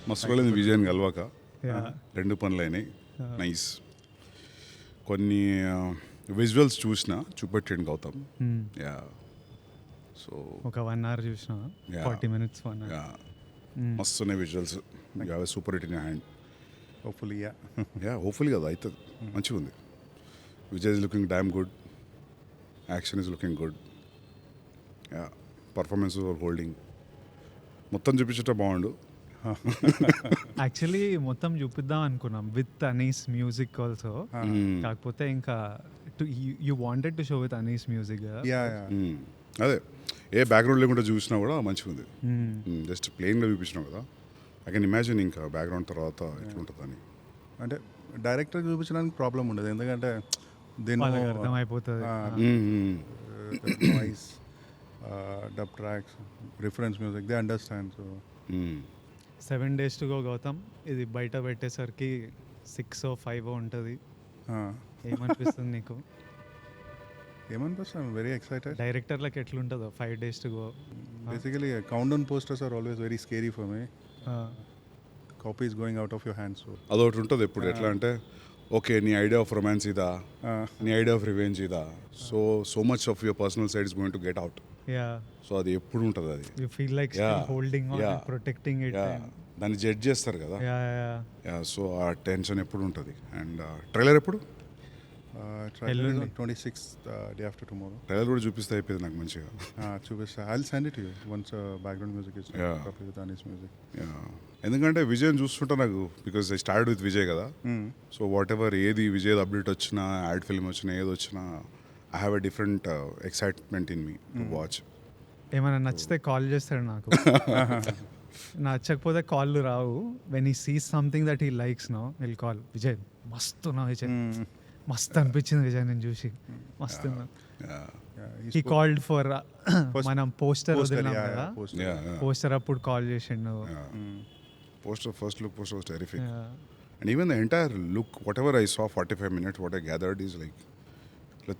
మస్తు రోజులైంది Vijayan కలవక, Yeah. 2 పనులైనాయి. Nice. కొన్ని విజువల్స్ చూపెట్టండి గౌతమ్. యా, సో ఒక 1 hour చూసిన, 40 minutes 1 hour. యా, మస్తు ఉన్నాయి visuals. You have a super hit in hand. Hopefully yeah, hopefully కదా అవుతుంది. మంచిగా ఉంది. Vijay is looking damn good, action is looking good. Yeah, performance holding. మొత్తం చూపించట బాగుండు. యాక్చువల్లీ మొత్తం చూపిద్దాం అనుకున్నాం విత్ అనీస్ మ్యూజిక్ ఆల్సో. కాకపోతే ఇంకా you wanted to show with Anees music. అదే, ఏ బ్యాక్గ్రౌండ్ లేకుండా చూసినా కూడా మంచిగా ఉంది. జస్ట్ ప్లెయిన్గా చూపించినావు కదా, ఐ కెన్ ఇమాజిన్ ఇంకా బ్యాక్గ్రౌండ్ తర్వాత ఎట్లుంటుందని. అంటే డైరెక్టర్ చూపించడానికి ప్రాబ్లం ఉండదు, ఎందుకంటే దీని అర్థమైపోతుంది. Noise, dub tracks, reference music, they understand. So 7 days to go Gautam, ఇది బయట పెట్టేసరికి 6 or 5 ఉంటుంది. ఏమనిపిస్తుంది నీకు? ఏమనిపిస్తుంది? Very excited. డైరెక్టర్లకు ఎట్లుంటుందో 5 days to go? Basically countdown posters are always very scary for me. Copies going out of your hands. అదొకటి ఉంటుంది ఎప్పుడు. ఎట్లా అంటే, ఓకే, నీ ఐడియా ఆఫ్ రొమాన్స్ ఇదా, నీ ఐడియా ఆఫ్ రివెంజ్ ఇదా, so much of your personal side is going to get out. So అది ఎప్పుడు ఉంటుంది. అది you feel like holding on, protecting it. దాన్ని జడ్జ్ చేస్తారు కదా. సో ఆ టెన్షన్ ఎప్పుడు ఉంటుంది. అండ్ ట్రైలర్ ఎప్పుడు? 26th, day after tomorrow. Trailer కూడా చూపిస్తే అయిపోయింది నాకు మంచిగా. చూపిస్తా. I'll send it to you once background music is copied with Anis music. ఎందుకంటే విజయ్ చూస్తుంటా నాకు, because I start with Vijay కదా. సో వాట్ ఎవర్ ఏది విజయ్ అప్డేట్ వచ్చినా, యాడ్ ఫిల్మ్ వచ్చినా, ఏది వచ్చినా, I have a different excitement in me to watch. ఏమైనా నచ్చితే కాల్ చేస్తాడు నాకు. నచ్చకపోతే కాళ్ళు రావు. When he sees something that he likes no, will call, Vijay మస్తు నా విజయ్, మస్తు అనిపించింది విజయ్ నేను చూసి, మస్తు. హీ కాల్డ్ ఫర్ మనం పోస్టర్ వదిలినాం కదా, పోస్టర్ అప్పుడు కాల్ చేసిండు. Poster, first look poster was terrific. And even the entire look, whatever I saw 45 minutes, what I gathered is like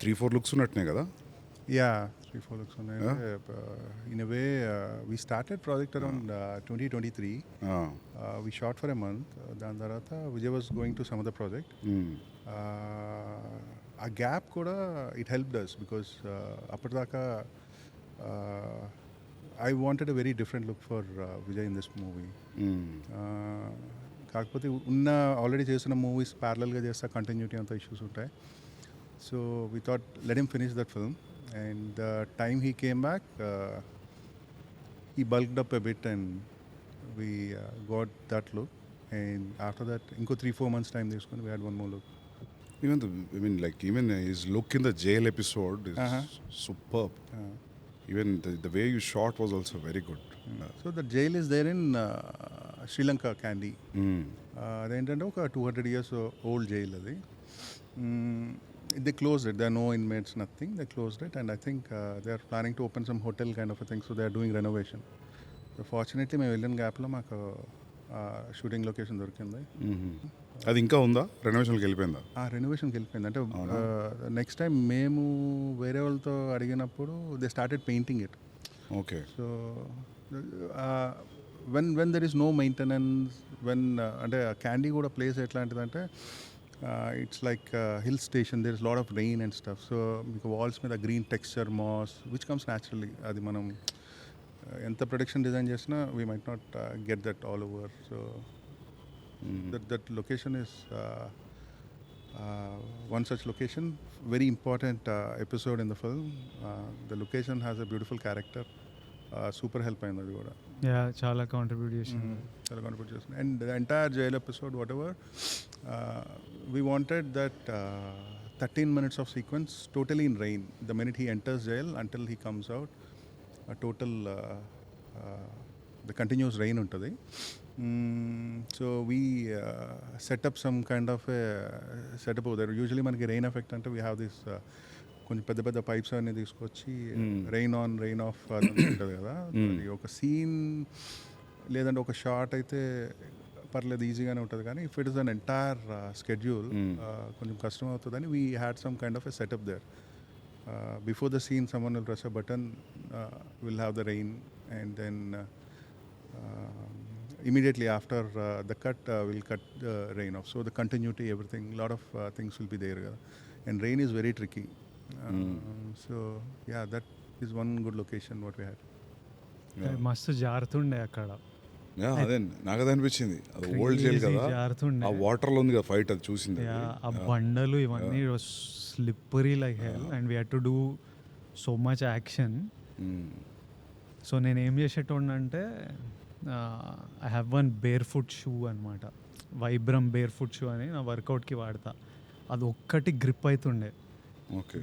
3-4 looks unnatne kada. 3-4 looks unnai. In a way, we started project around 2023. We shot for a month. Dan tarata Vijay was going to some other project. A gap kuda it helped us because appadaka I wanted a very different look for Vijay in this movie. కాకపోతే ఉన్న already చేసిన movies ప్యారలల్గా చేస్తా, continuity అంత issues ఉంటాయి. So we thought let him finish that film. And the time he came back, he bulked up a bit and we got that look. And after that ఇంకో 3-4 months టైం తీసుకొని we had one more look. Even his look in the jail episode is superb. Even the way you shot was also very good. So the jail is there in Sri Lanka, Kandy. అదేంటంటే ఒక 200 years old jail అది. They closed it. There are no inmates, nothing. They closed it, and I think they are planning to open some hotel kind of a thing. So they are doing renovation. So fortunately మేము వెళ్ళిన గ్యాప్లో మాకు shooting location దొరికింది. అది ఇంకా ఉందా? రెనోవేషన్కి వెళ్ళిపోయిందా? రెనోవేషన్కి వెళ్ళిపోయింది. అంటే నెక్స్ట్ టైం మేము వేరే వాళ్ళతో అడిగినప్పుడు they started painting it. Okay. So when there is no maintenance, అంటే క్యాండీ కూడా ప్లేస్ ఎట్లాంటిదంటే it's like hill station, there is lot of rain and stuff. So మీకు వాల్స్ మీద green texture, moss which comes naturally. అది మనం ఎంత production design చేసినా we might not get that all over. So that location is one such location, very important episode in the film. The location has a beautiful character, super help ayindi adi kuda. Chala contribute chesindi. And the entire jail episode, whatever, we wanted that 13 minutes of sequence totally in rain. The minute he enters jail until he comes out, a total the continuous rain untadi. So we set up some kind of a setup over there. Usually మనకి rain effect అంటే we have this కొంచెం పెద్ద పెద్ద pipes అన్నీ తీసుకొచ్చి rain on rain of ఉంటుంది కదా. ఒక సీన్ లేదంటే ఒక షార్ట్ అయితే పర్లేదు, ఈజీగానే ఉంటుంది. కానీ if it is an entire schedule కొంచెం కష్టం అవుతుందని we had some kind of a setup there. Before the scene someone will press a button, will have the rain, and then immediately after the cut, we'll cut the rain off. So the continuity, everything, a lot of things will be there. And rain is very tricky. So yeah, that is one good location what we had. మస్తు జారుతుండే అక్కడ. అదే నాకు అదే అనిపించింది. అది old jail కదా, జారుతుండే. ఆ వాటర్లో ఉంది కదా ఫైట్, అది చూసింది. ఆ బండలు ఇవన్నీ slippery like hell and we had to do so much action. So నేను ఏం చేసేటోడినంటే I have one bare foot shoe అనమాట, వైబ్రమ్ బేర్ ఫుట్ షూ అని నా వర్కౌట్కి వాడతా. అది ఒక్కటి గ్రిప్ అవుతుండే, ఓకే,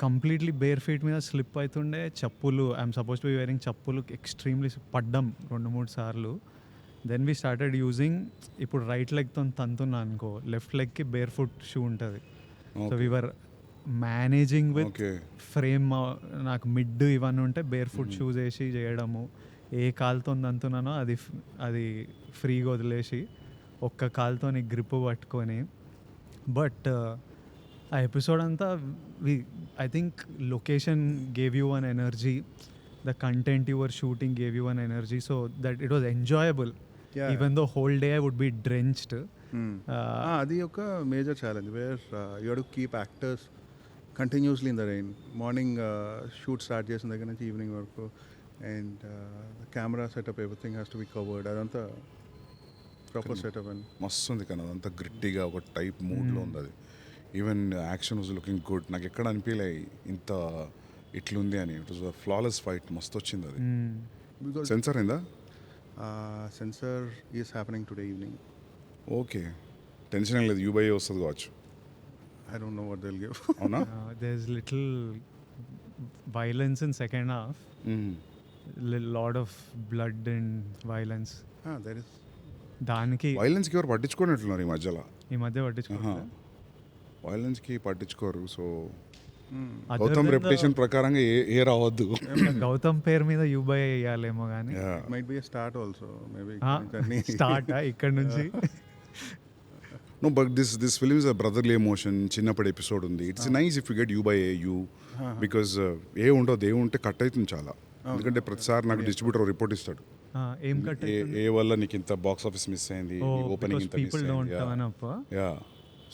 కంప్లీట్లీ బేర్ ఫీట్ మీద స్లిప్ అవుతుండే. చెప్పులు, I'm suppose to be wearing చెప్పులు, ఎక్స్ట్రీమ్లీ పడ్డం 2-3 సార్లు. దెన్ వీ స్టార్టెడ్ యూజింగ్, ఇప్పుడు రైట్ లెగ్తో తంతున్నా అనుకో, లెఫ్ట్ లెగ్కి బేర్ ఫుట్ షూ ఉంటుంది. So we were managing with frame. నాకు మిడ్ ఇవన్నీ ఉంటే బేర్ ఫుట్ షూస్ వేసి చేయడము. ఏ కాలుతో తంతున్నానో అది ఫ్రీగా వదిలేసి ఒక్క కాలుతో గ్రిప్ పట్టుకొని. బట్ ఆ ఎపిసోడ్ అంతా I think location gave you one energy, the content your shooting gave you one energy, so that it was enjoyable even though whole day I would be drenched. అది ఒక major challenge where you have to keep actors continuously in the rain. Morning shoot start చేసిన దగ్గర నుంచి evening వరకు, and camera setup everything has to be covered. అదంతా proper setup and మస్తు ఉంది కానీ అదంతా గ్రిట్టీగా ఒక టైప్ మూడ్లో ఉంది అది. Even action was looking good. నాకు ఎక్కడ అనిపించలే ఇంత ఇట్లుంది అని. It was a flawless fight, మస్తు వచ్చింది అది. బికాస్ సెన్సార్ అయిందా? Censor is happening today evening. Okay, tension ఏం లేదు, యూబై వస్తుంది కావచ్చు. I don't know what they'll give. అవునా? There's little violence in second half. Lot of blood and violence. There is. దానికి వైలెన్స్కి ఎవరు పట్టించుకోనట్లున్నారు ఈ మధ్య పట్టించుకుంటారు. వైలెన్స్కి పట్టించుకోరు. సో గౌతమ్ రెప్యుటేషన్ ప్రకారంగా ఏ రావద్దు. గౌతమ్ పేరు మీద యూబై వేయాలేమో కానీ Might be a start also. Maybe. Start ఇక్కడ నుంచి. No, but this film is a brotherly emotion. చిన్నప్పటి ఎపిసోడ్ ఉంది. It's nice if you get you by you, because ఏ ఉండదు, ఏ ఉంటే కట్ అవుతుంది చాలా. ఎందుకంటే ప్రతిసారి నాకు డిస్ట్రిబ్యూటర్ రిపోర్ట్ ఇస్తాడు, ఏం కట్ ఏ వల్ల నీకు ఇంత బాక్స్ ఆఫీస్ మిస్ అయింది, ఓపెనింగ్ ఇంత మిస్ అయింది. Yeah,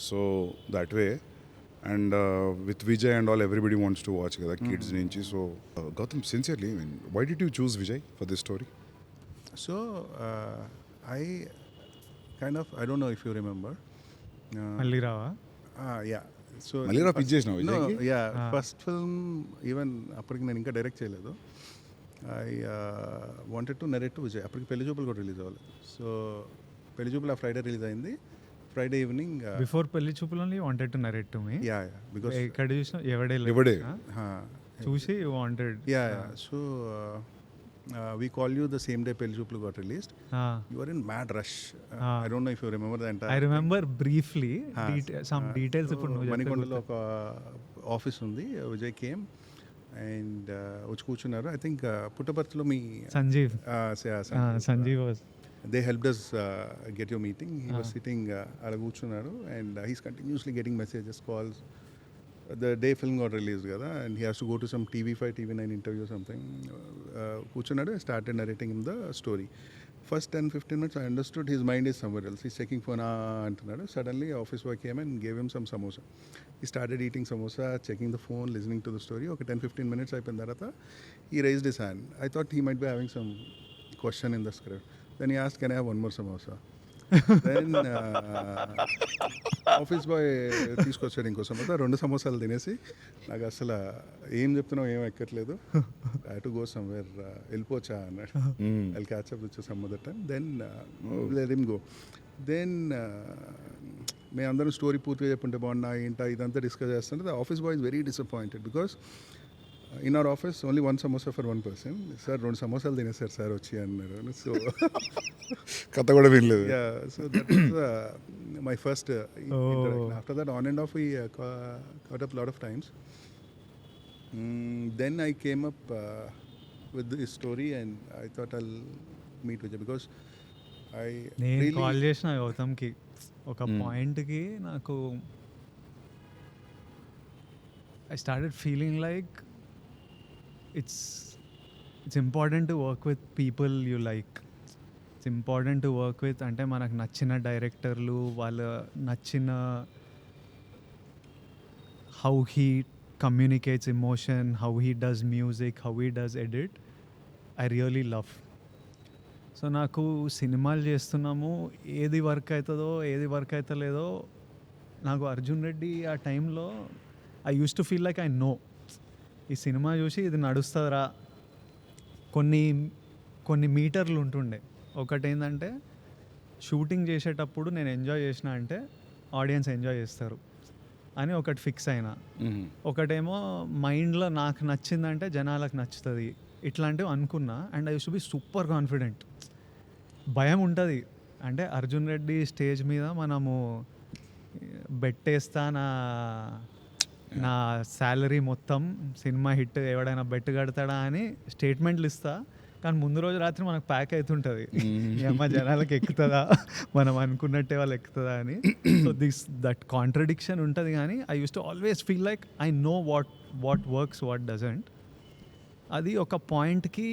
so that way. And with Vijay and all everybody wants to watch కదా, కిడ్స్ నుంచి. So Gautam, sincerely, why did you choose Vijay for this story? So I don't know if you remember. మళ్ళీ రావా? Yeah. So మళ్ళీ రా pitch చేసినావు విజయ్కి? First film even అప్పటికి నేను ఇంకా డైరెక్ట్ చేయలేదు. I wanted to narrate to Vijay. అప్పటికి పెళ్లి చూపులు కూడా రిలీజ్ అవ్వలేదు. సో పెళ్లి చూపులు ఆ ఫ్రైడే రిలీజ్ అయింది. ఫ్రైడే ఈవినింగ్ బిఫోర్ పెళ్లి చూపులు only wanted to narrate to me. Yeah because ఎక్కడ చూసినా ఎవడే చూసి wanted. Yeah so we call you the same day Pelli Choopulu got released. You were in mad rush. I don't know if you remember the entire. I remember briefly some details. ఇప్పుడు నువ్వు మణికొండలో ఒక office ఉంది. Vijay came and వచ్చి కూర్చున్నారు. I think పుట్టపర్తిలో మీ Sanjeev they helped us get your meeting. He was sitting అలా కూర్చున్నారు and he's continuously getting messages, calls. The day film got released kada, and he has to go to some TV5, TV9 interview or something. Kuchunadu, I started narrating him the story. First 10-15 minutes I understood his mind is somewhere else. He's checking phone antunadu. Suddenly office boy came and gave him some samosa. He started eating samosa, checking the phone, listening to the story. Okay, 10-15 minutes ayipin tarata he raised his hand. I thought he might be having some question in the script. Then he asked, can I have one more samosa? Then office boy తీసుకొచ్చాడు ఇంకో సమోసా. 2 సమోసాలు తినేసి నాకు అసలు ఏం చెప్తున్నావు ఏం ఎక్కట్లేదు, ఐ టు గో సమ్వేర్, వెళ్ళిపోవచ్చా అన్నాడు. I catch up with some other time. Then let him go. Then మేము అందరం స్టోరీ పూర్తిగా చెప్పుంటే బాగున్నా ఏంటా ఇదంతా డిస్కస్ చేస్తుంటే the office boy is very disappointed because in our office only one samosa for one person. Sir, 2 సమోసాలు తినేసారు sir వచ్చి అన్నారు. సో కథ కూడా వినలేదు. yeah, so that was my first interaction. After that on and off we caught up a lot of times. Then I came up with this story and I thought I'll meet Vijay because నేను call చేసిన గౌతమ్కి ఒక పాయింట్కి నాకు I started feeling like it's important to work with people you like. It's important to work with అంటే మనకు నచ్చిన డైరెక్టర్లు, వాళ్ళ నచ్చిన how he communicates emotion, how he does music, how he does edit, I really love. So నాకు సినిమాలు చేస్తున్నాము, ఏది వర్క్ అవుతుందో ఏది వర్క్ అవుతలేదో నాకు అర్జున్ రెడ్డి ఆ టైంలో I use to feel like I know ఈ సినిమా చూసి ఇది నడుస్తుందిరా. కొన్ని మీటర్లు ఉంటుండే. ఒకటి ఏంటంటే షూటింగ్ చేసేటప్పుడు నేను ఎంజాయ్ చేసిన అంటే ఆడియన్స్ ఎంజాయ్ చేస్తారు అని ఒకటి ఫిక్స్ అయినా. ఒకటేమో మైండ్లో నాకు నచ్చిందంటే జనాలకు నచ్చుతుంది, ఇట్లాంటివి అనుకున్నా. And I use to be super confident. భయం ఉంటుంది అంటే అర్జున్ రెడ్డి స్టేజ్ మీద మనము బెట్టేస్తా, నా శాలరీ మొత్తం సినిమా హిట్ ఎవడైనా బెట్ కడతాడా అని స్టేట్మెంట్లు ఇస్తా. కానీ ముందు రోజు రాత్రి మనకు ప్యాక్ అవుతుంటుంది, ఈ అమ్మ జనాలకు ఎక్కుతుందా, మనం అనుకున్నట్టే వాళ్ళు ఎక్కుతుందా అని. సో దట్ కాంట్రడిక్షన్ ఉంటుంది. కానీ I use to always feel like I know what works, what doesn't. అది ఒక పాయింట్కి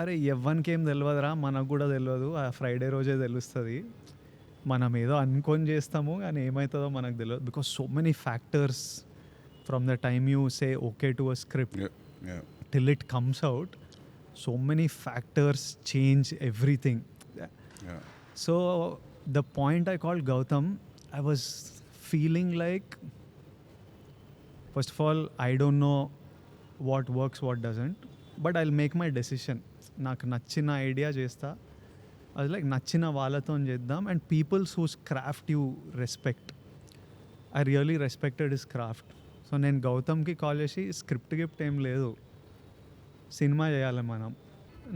అరే ఎవ్వనికి ఏం తెలియదురా, మనకు కూడా తెలియదు, ఆ ఫ్రైడే రోజే తెలుస్తుంది, మనం ఏదో అనుకొని చేస్తాము కానీ ఏమవుతుందో మనకు తెలియదు. Because so many factors from the time you say okay to a script till it comes out, so many factors change everything. So the point I called Gowtam, I was feeling like, first of all, I don't know what works, what doesn't, but I'll make my decision. నాకు నచ్చిన idea చేస్తా, అది like నచ్చిన వాళ్ళతో చేద్దాం. And peoples whose craft you respect, I really respected his craft. So నేను గౌతమ్కి call చేసి స్క్రిప్ట్ గిఫ్ట్ ఏం లేదు, సినిమా చేయాలి మనం,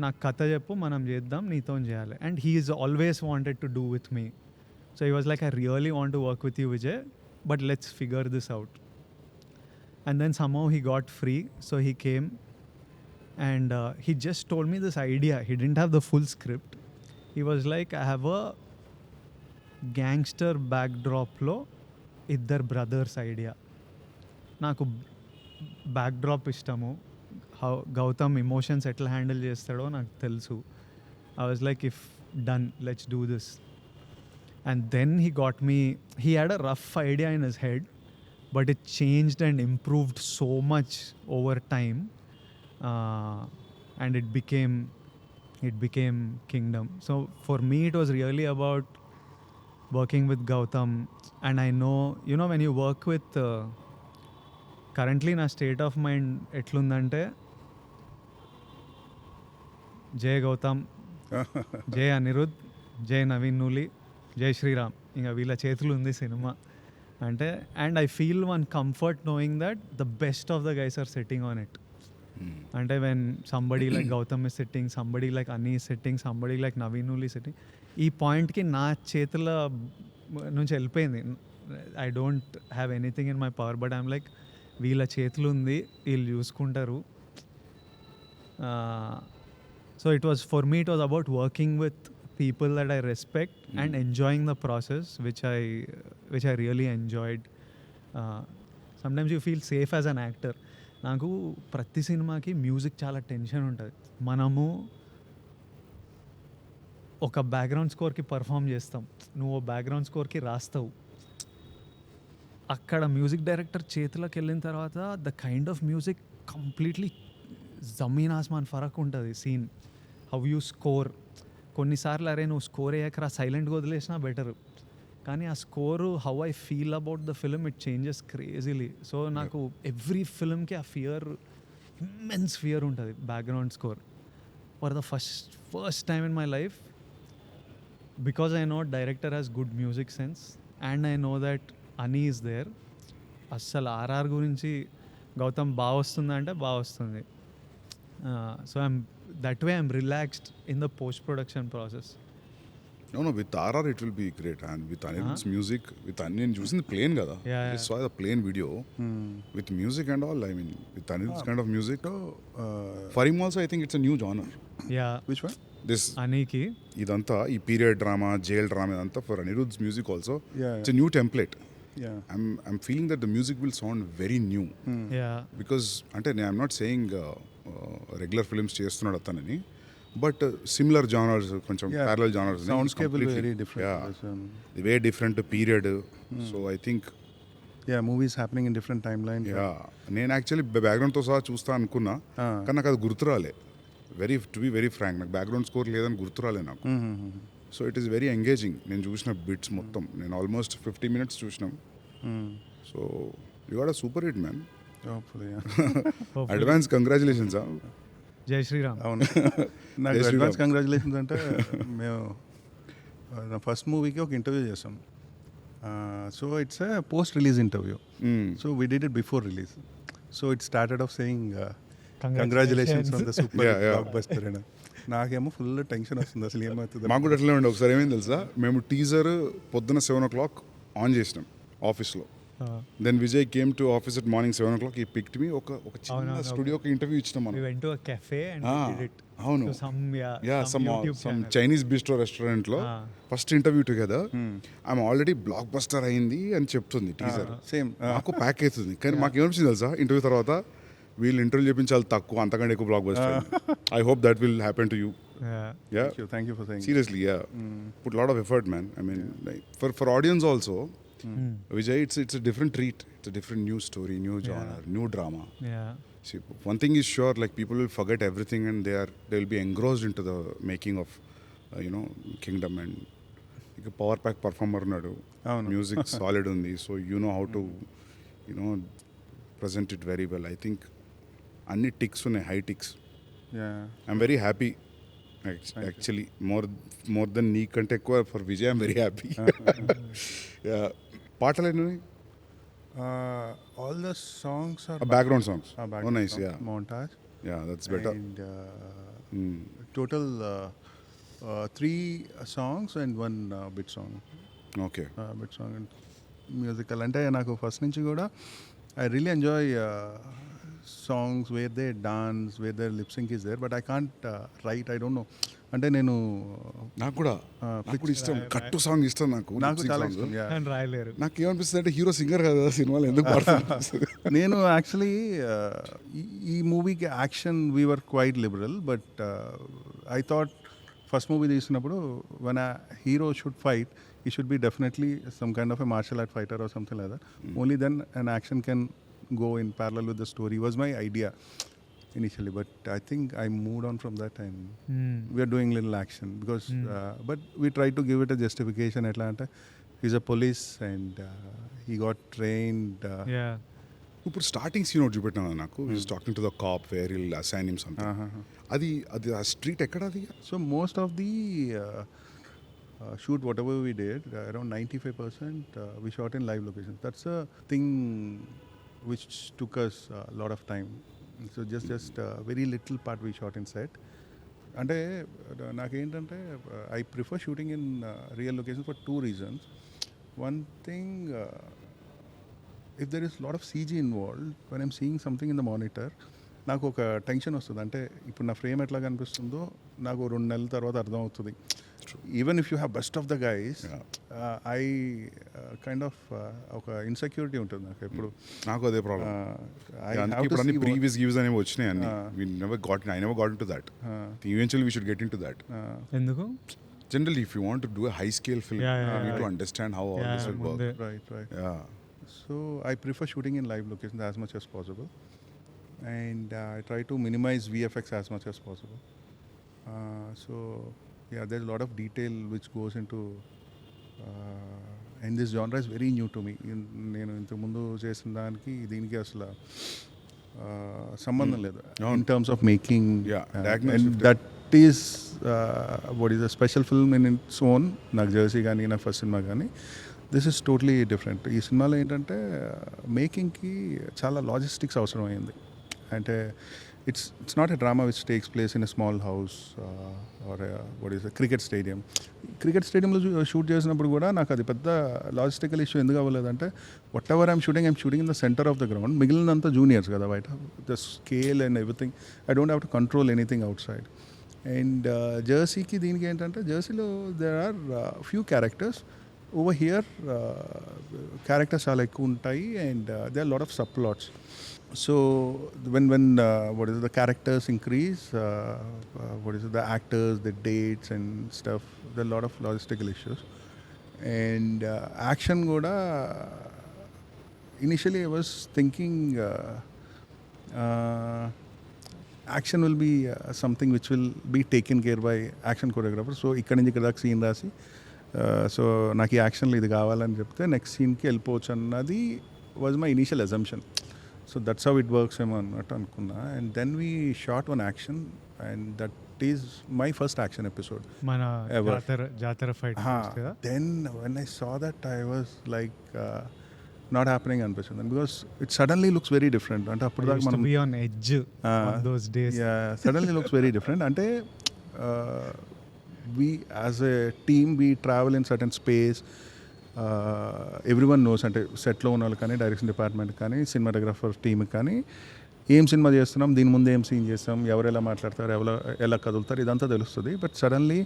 నాకు కథ చెప్పు, మనం చేద్దాం, నీతో చేయాలి. And he is always wanted to do with me. So he was like I really want to work with you Vijay, but let's figure this out. And then somehow he got free, so he came and he just told me this idea. He didn't have the full script. He was like, I have a gangster backdrop lo iddar brothers idea. నాకు backdrop ఇష్టము, how Gautham emotions ఎట్లా handle చేస్తాడో నాకు తెలుసు. I was like if done, let's do this. And then he got me, he had a rough idea in his head, but it changed and improved so much over time, and it became Kingdom. So for me it was really about working with Gowtam. And I know, you know, when you work with currently na state of mind etlundante, Jay Gowtam, Jay Anirudh, Jay Naveen Nuli, Jay Shriram, inga veela చేతులు ఉంది సినిమా అంటే. And I feel one comfort knowing that the best of the guys are setting on it. అంటే when somebody like Gautham is setting, somebody like Ani setting, somebody like Naveen Uli setting, ఈ పాయింట్కి నా చేతుల నుంచి వెళ్ళిపోయింది. I don't have anything in my power, but I'm like వీళ్ళ చేతులు ఉంది, వీళ్ళు చూసుకుంటారు. So it was for me, it was about working with people that I respect and enjoying the process, which I really enjoyed. Sometimes you feel safe as an actor. నాకు ప్రతి సినిమాకి music చాలా tension ఉంటుంది. మనము ఒక background స్కోర్కి perform చేస్తాం, నువ్వు background స్కోర్కి రాస్తావు. అక్కడ మ్యూజిక్ డైరెక్టర్ చేతిలోకి వెళ్ళిన తర్వాత the kind of music completely జమీన్ ఆస్మాన్ ఫరక్ ఉంటుంది. సీన్ హౌ యూ స్కోర్, కొన్నిసార్లు అరే నువ్వు స్కోర్ అయ్యాక సైలెంట్గా వదిలేసినా బెటర్, కానీ ఆ score how I feel about the film it changes crazily. So నాకు ఎవ్రీ ఫిలింకి ఆ ఫియర్, ఇమ్మెన్స్ ఫియర్ ఉంటుంది background score. For the first time in my life, because I know director has good music sense and I know that అనీ is there, అస్సలు RR గురించి గౌతమ్ బాగా వస్తుందంటే బాగా వస్తుంది. So that way I'm relaxed in the post-production process. No, with RR it will be great. And with Anirudh's music, with Anian using the plane kada. Yeah. I saw the plane video with music and all. I mean, with Anirudh's kind of music. For him also, I think it's a new genre. Yeah. Which one? This Aniki. Idanta, ee period drama, jail drama, idanta for Anirudh's music also. Yeah. It's a new template. Yeah. I'm feeling that the music will sound very new. Yeah. Because I'm not saying regular films చేస్తున్నాడు అతనని, but similar genres, కొంచెం parallel genres. Soundscape will be very different. Way different period. So I think movies happening in different time line. నేను actually బ్యాక్గ్రౌండ్తో సహా చూస్తా అనుకున్నా, కానీ నాకు అది గుర్తురాలే. To be very Frank, నాకు బ్యాక్గ్రౌండ్ స్కోర్ లేదని గుర్తురాలే నాకు. So it is very engaging. నేను చూసిన బిట్స్ మొత్తం, నేను ఆల్మోస్ట్ 50 minutes చూసినాం. So you got a super hit man. Advance congratulations. జై శ్రీరామ్. అవును, నాకు అడ్వాన్స్ కంగ్రాచులేషన్స్. అంటే మేము నా ఫస్ట్ మూవీకి ఒక ఇంటర్వ్యూ చేసాం. So it's a post release interview. So we did it before release. So it started off saying congratulations on the super block buster. నాకేమో ఫుల్ టెన్షన్ వస్తుంది అసలు ఏమవుతుంది. మాకు కూడా అట్లే ఉండే. ఒకసారి ఏమైంది తెలుసా, మేము టీజర్ పొద్దున 7 o'clock ఆన్ చేసినాం ఆఫీస్లో. Then Vijay came to office at morning 7 o'clock. ఈ పిక్డ్ మీ ఒక చిన్న స్టూడియోకి ఇంటర్వ్యూ ఇచ్చినాం మనం. అవును, సమ్ చైనీస్ బిస్ట్రో రెస్టారెంట్ లో ఫస్ట్ ఇంటర్వ్యూ టుగెదర్. ఆమె ఆల్రెడీ బ్లాక్ బస్టర్ అయింది అని చెప్తుంది టీజర్. సేమ్ మాకు ప్యాక్ అవుతుంది. కానీ మాకు ఏమనిపించింది తెలుసా, ఇంటర్వ్యూ తర్వాత వీళ్ళు ఇంటర్వ్యూ చెప్పించాలి తక్కువ, అంతకంటే ఎక్కువ block buster. I hope that will happen to you. Thank you for saying. Seriously, put a lot of effort, man. I mean, like, for audience also, Vijay, it's a different treat. It's a different new story, new genre, new drama. See, one thing is sure, like, people will forget everything and they will be engrossed into the making of Kingdom. And like a power pack performer nadu, music solid undi, so you know how to present it very well. I think anni ticks unnai, high ticks. I'm very happy. Actually, more than nee kante ekkuva for Vijay, I'm very happy. పాటలు ఎన్ని? All the songs are background songs. Background oh nice songs. Yeah, montage. Yeah, that's better. And total 3 songs and 1 bit song. Okay. Bit song and musical. అంటే నాకు first నుంచి కూడా I really enjoy songs where they dance, where their lip sync is there, but I can't write. I don't know. అంటే నేను నాకు కూడా ఇష్టం, కట్టు సాంగ్ ఇష్టం. నాకు చాలా ఇష్టం. రాయలేరు. నాకు ఏమనిపిస్తుంది అంటే హీరో సింగర్ కదా సినిమాలో ఎందుకు పాడుతుంది. నేను యాక్చువల్లీ ఈ మూవీకి action we were quiet liberal, but I thought first movie తీసినప్పుడు when a hero should fight, he should be definitely some kind of a martial art fighter or something like that. Only then an action can go in parallel with the story was my idea initially, but I think I moved on from that and we are doing little action because but we tried to give it a justification. Atlanta, he's a police and he got trained. ఇప్పుడు starting scene ఒకటి చూపెట్టినా నాకు, is talking to the cop where will assign him something. అది ఆ street ఎక్కడ అది? So most of the shoot whatever we did, around 95% we shot in live locations. That's a thing which took us a lot of time. So just very little part we shot in set. అంటే నాకేంటంటే I prefer shooting in real locations for 2 reasons. One thing, if there is a lot of CG involved, when I'm seeing something in the monitor, నాకు ఒక tension వస్తుంది. అంటే ఇప్పుడు నా frame ఎట్లా కనిపిస్తుందో నాకు 2 నెలల తర్వాత అర్థం అవుతుంది. Even if you have best of the guys, I kind of ఒక ఇన్సెక్యూరిటీ ఉంటుంది నాకు ఎప్పుడు. నాకు అదే ప్రాబ్లం. ప్రీవియస్ గివ్స్ అనేవి వచ్చినాయి అన్ని. I never got into that. Eventually we should get into that. ఎందుకు? Generally, if you want to do a high scale film, you need to understand how all this will work. Right. Yeah. So I prefer shooting in live locations as much as possible. And I try to minimize VFX as much as possible. So yeah, there's a lot of detail which goes into and this genre is very new to me. నేను ఇంతకు ముందు చేసిన దానికి దీనికి అసలు సంబంధం లేదు in terms of making. And that is what is a special film in its own. నాకు జెర్సీ కానీ నా ఫస్ట్ సినిమా కానీ దిస్ ఇస్ టోటలీ డిఫరెంట్. ఈ సినిమాలో ఏంటంటే మేకింగ్కి చాలా లాజిస్టిక్స్ అవసరం అయింది. అంటే it's not a drama which takes place in a small house or a cricket stadium. క్రికెట్ స్టేడియంలో షూట్ చేసినప్పుడు కూడా నాకు అది పెద్ద లాజిస్టికల్ ఇష్యూ ఎందుకు అవ్వలేదంటే whatever I'm shooting in the centre of the ground. మిగిలినంతా జూనియర్స్ కదా బయట, the scale and everything I don't have to control anything outside. అండ్ జెర్సీకి దీనికి ఏంటంటే జెర్సీలో there are few characters. Over here characters చాలా ఎక్కువ ఉంటాయి and they are lot of subplots. So when what is it, the characters increase, what is it, the actors, the dates and stuff, there are a lot of logistical issues. And action kuda, initially I was thinking action will be something which will be taken care by action choreographer. So ఇక్కడ నుంచి ఇక్కడ దాకా scene రాసి so నాకు ఈ యాక్షన్లో ఇది కావాలని చెప్తే నెక్స్ట్ సీన్కి వెళ్ళిపోవచ్చు అన్నది was my initial assumption. So that's how it works ఏమో అన్నట్టు అనుకున్నా. And then we shot one action and that is my first action episode మన Ever. జాతర ఫైట్ కదా. Then when I saw that I was like not happening అనిపించింది, because it suddenly looks very different. అంటే అప్పుడు దాకా మనం be on edge those days. Suddenly looks very different. అంటే we as a team we travel in certain space, everyone knows, అంటే సెట్లో ఉన్న వాళ్ళు కానీ డైరెక్షన్ డిపార్ట్మెంట్ కానీ సినిమాటోగ్రఫర్ టీమ్ కానీ ఏం సినిమా చేస్తున్నాం, దీని ముందు ఏం సీన్ చేస్తాం, ఎవరు ఎలా మాట్లాడతారు, ఎవరు ఎలా కదులుతారు, ఇదంతా తెలుస్తుంది. But suddenly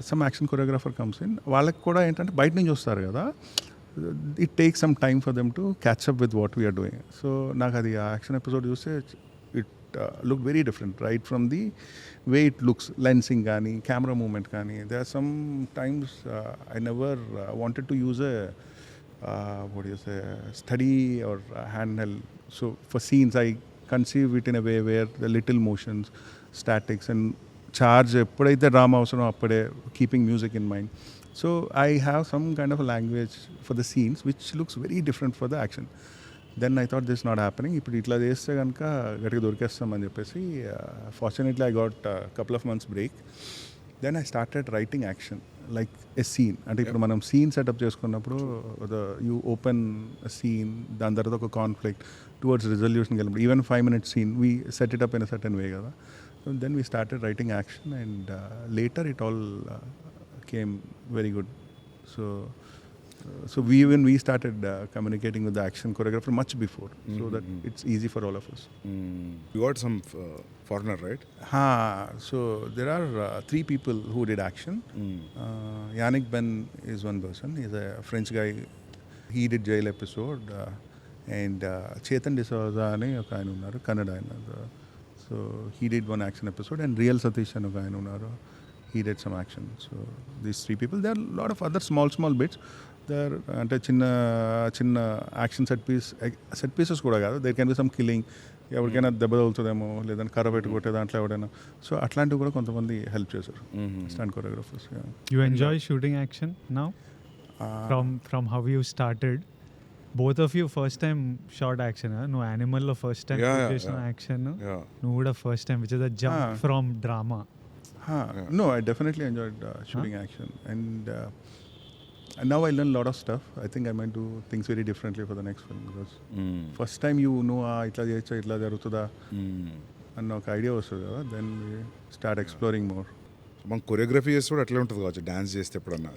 some action choreographer comes in, వాళ్ళకి కూడా ఏంటంటే బయట నుంచి వస్తారు కదా, it take some time for them to catch up with what we are doing. So నాకు అది ఆ యాక్షన్ ఎపిసోడ్ చూస్తే look very different right from the way it looks, lensing gaani, camera movement gaani. There are some times I never wanted to use a what do you say, study or handheld. So for scenes I conceive it in a way where the little motions, statics and charge eppudaithe drama avasaro appade keeping music in mind. So I have some kind of a language for the scenes which looks very different for the action. Then I thought this not happening, ఇప్పుడు ఇట్లా చేస్తే కనుక గట్టిగా దొరికేస్తామని చెప్పేసి fortunately I got couple of months break. Then I started writing action like a scene. అంటే ఇప్పుడు మనం సీన్ సెటప్ చేసుకున్నప్పుడు యూ ఓపెన్ సీన్, దాని తర్వాత ఒక కాన్ఫ్లిక్ట్ టువర్డ్స్ రిజల్యూషన్కి వెళ్ళినప్పుడు even 5 minute scene we set it up in a certain way కదా. Then we started writing action and later it all came very good. So we started communicating with the action choreographer much before, so that it's easy for all of us. You got some foreigner, right? So there are 3 people who did action. Yannick Ben is one person. He's a French guy. He did Jail episode. And Chetan D'Souza ane oka ayana unnaru, Kannada ayana. So he did one action episode. And Real Satish ane oka ayana unnaru, he did some action. So these 3 people. There are a lot of other small bits. There అంటే చిన్న action set pieces కూడా కాదు, there can be some killing, ఎవరికైనా దెబ్బ తగులుతుందేమో, లేదంటే కర్ర పెట్టి కొట్టే దాంట్లో ఎవడైనా. సో అట్లాంటివి కూడా కొంతమంది హెల్ప్ చేశారు stunt choreographers. You enjoy shooting action now? From how you started, both of you first time shot action, no Animal lo first time చేసిన action, నువ్వు కూడా first time, which is a jump from drama. No, I definitely enjoyed shooting action, and now I learn a lot of stuff. I think I might do things very differently for the next film, because first time you know itla cheyocha, itla jarugutuda anna oka idea వస్తుంది కదా, then we start exploring more. మనం choreography చేస్తే కూడా అట్లే ఉంటుంది కావచ్చు, dance చేస్తే ఎప్పుడన్నా.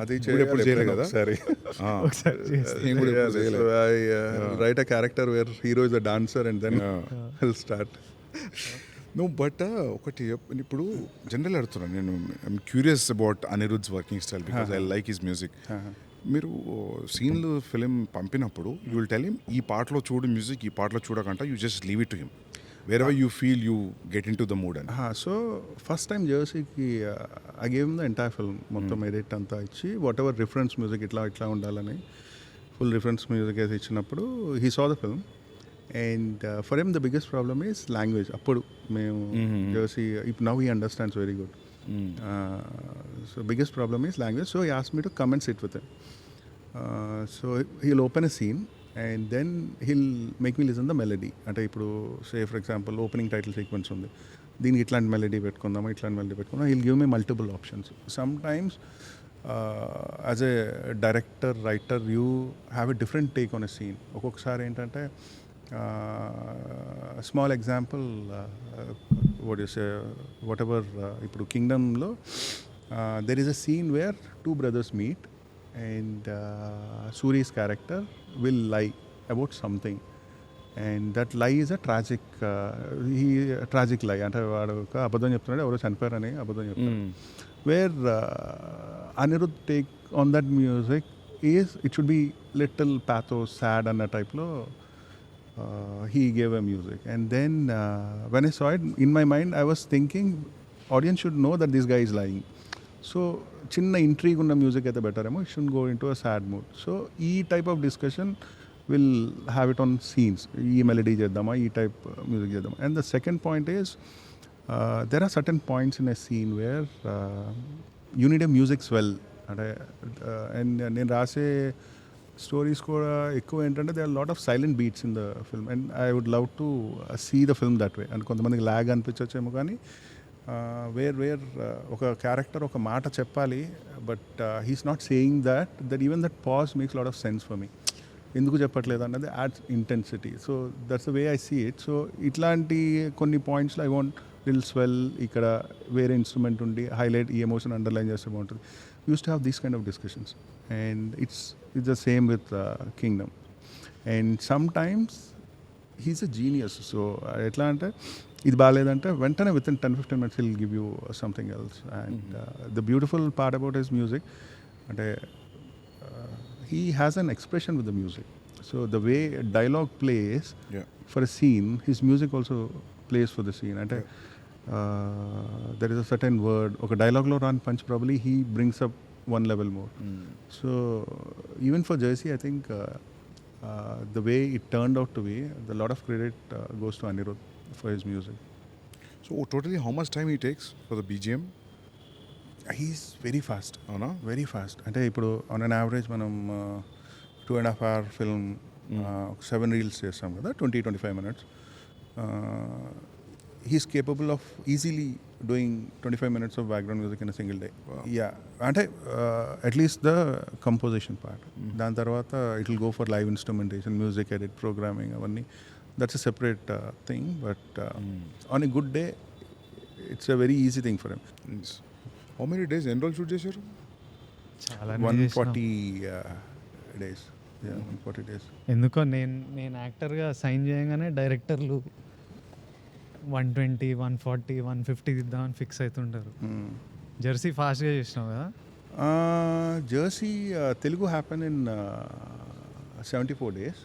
అది ఎప్పుడు చేయలేదు కదా. సరే, write a character where hero is a dancer and then I'll start. No but ఒకటి ఇప్పుడు జనరల్ అడుగుతున్నాను నేను, I'm curious about Anirudh's working style, because I like his music. మీరు సీన్లు ఫిలిం పంపినప్పుడు యూ విల్ టెల్ హిమ్ ఈ పాటలో చూడు మ్యూజిక్, ఈ పాటలో చూడకంట, you just leave it to him wherever you feel you get into the mood. So first time జెర్సీకి I gave him the entire film, మొత్తం ఎడిట్ అంతా ఇచ్చి, వాట్ ఎవర్ రిఫరెన్స్ మ్యూజిక్ ఇట్లా ఉండాలని ఫుల్ రిఫరెన్స్ మ్యూజిక్ వేసి ఇచ్చినప్పుడు he saw the film. And for him the biggest problem is language. Appudu మేము Jersey, now he understands very good. So biggest problem is language. So he asked me to come and sit with him. So he'll open a scene and then he'll make me listen the melody. అంటే ఇప్పుడు say for example opening title sequence ఉంది, దీనికి ఇట్లాంటి melody పెట్టుకుందామా, ఇట్లాంటి melody పెట్టుకుందాం. he'll give me multiple options. Sometimes as a director, writer, you have a different take on a scene. ఒక్కొక్కసారి ఏంటంటే small example, what you say, whatever, ఇప్పుడు కింగ్డమ్లో there is a scene where 2 brothers meet and Suri's character will lie about something, and that lie is a tragic lie. అంటే వాడు ఒక అబద్ధం చెప్తున్నాడు, ఎవరో చనిపోయారని అబద్ధం చెప్తాడు. Where Anirudh take on that music is, it should be little pathos, sad అన్న టైప్లో he gave a music. And then when I saw it, in my mind, I was thinking, audience should know that this guy is lying. So, chinna intrigue unna music అయితే better ఏమో, it shouldn't go into a sad mood. So, ఈ type of discussion will have it on scenes. ఈ melody చేద్దామా, ఈ type music చేద్దామా. And the second point is, there are certain points in a scene where you need a music swell. అంటే and నేను రాసే stories కూడా ఎక్కువ ఏంటంటే they are lot of silent beats in the film and I would love to see the film that way. And కొంతమందికి lag అనిపించచ్చేమో కానీ where ఒక క్యారెక్టర్ ఒక మాట చెప్పాలి, but he's not saying that even that pause makes lot of sense for me. ఎందుకు చెప్పట్లేదు అన్నది adds intensity. So that's the way I see it. So ఇట్లాంటి కొన్ని పాయింట్స్లో ఐ వాంట్ లిల్ స్వెల్, ఇక్కడ వేరే ఇన్స్ట్రుమెంట్ ఉండి హైలైట్ ఈ ఎమోషన్ అండర్లైన్ చేస్తే బాగుంటుంది. Use to have these kind of discussions and it's the same with Kingdom. And some times he's a genius. So ఎట్లా అంటే ఇది బాగాలేదంటే వెంటనే with in 10-15 minutes will give you something else. And the beautiful part about his music అంటే he has an expression with the music. So the way a dialogue plays for a scene, his music also plays for the scene. And there is a certain word, okay, dialogue lo run punch, probably he brings up one level more. So even for Jersey, I think the way it turned out to be, a lot of credit goes to Anirudh for his music. So totally how much time he takes for the BGM? He's very fast. అవునా? Very fast. అంటే ఇప్పుడు on an average మనం 2.5 hour film 7 reels చేస్తాం కదా, 20-25 minutes. He's capable of easily doing 25 minutes of background music in a single day. Yeah, అంటే at least the composition part. దాని తర్వాత it will go for live instrumentation, music edit, programming, అవన్నీ that's a separate thing. But on a good day it's a very easy thing for him. How many days ఎన్ని రోజులు shoot చేశారు? చాలా 140 days. Yeah, 140 days. ఎందుకో నేను యాక్టర్గా sign చేయగానే డైరెక్టర్లు 120, 140, 150 ఇద్దామని ఫిక్స్ అవుతుంటారు. జెర్సీ ఫాస్ట్గా చేసినావు కదా? Jersey Telugu happen in 74 days.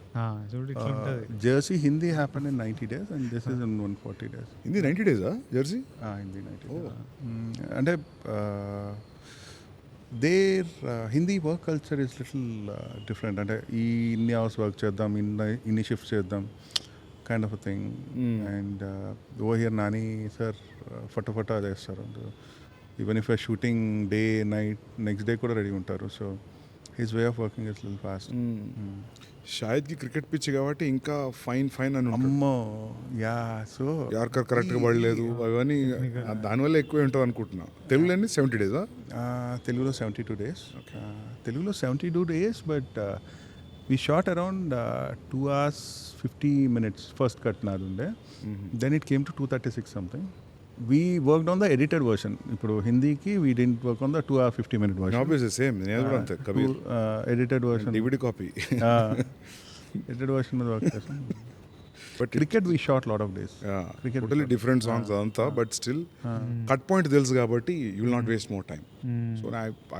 చూడు ఇట్లా ఉంటుంది. Jersey Hindi happen in 90 days and this is in 140 days. Hindi 90 days Jersey? Hindi 90 days. అంటే there Hindi work culture is little different. అంటే ఈ ఇన్ని అవర్స్ వర్క్ చేద్దాం, ఇన్ని షిఫ్ట్స్ చేద్దాం kind of a thing. And oh here Nani sir ఫటాఫటా చేస్తారు. Even if shooting day night next day కూడా రెడీ ఉంటారు. So his way of working is little fast. షాహిద్కి క్రికెట్ పిచ్ కాబట్టి ఇంకా ఫైన్ అని అమ్మో. యా, సో యార్కర్ కరెక్ట్గా పడలేదు, అవన్నీ దానివల్ల ఎక్కువ ఉంటుంది అనుకుంటున్నా. తెలుగులో 70 days? తెలుగులో 72 days. తెలుగులో 72 days, but we shot around 2 hours 50 minutes first cut నాది ఉండే. Then it came to 236 something. We worked on the edited version. ఇప్పుడు హిందీకి we didn't work on the 2 hour 50 minute version. Obviously same. నేను కూడా అంతే. Kabir edited version, DVD copy. edited version మీద work చేసాం. But cricket we shot lot of days. Cricket totally different songs అదంతా, but still cut point తెలుసు కాబట్టి you will not waste more time. So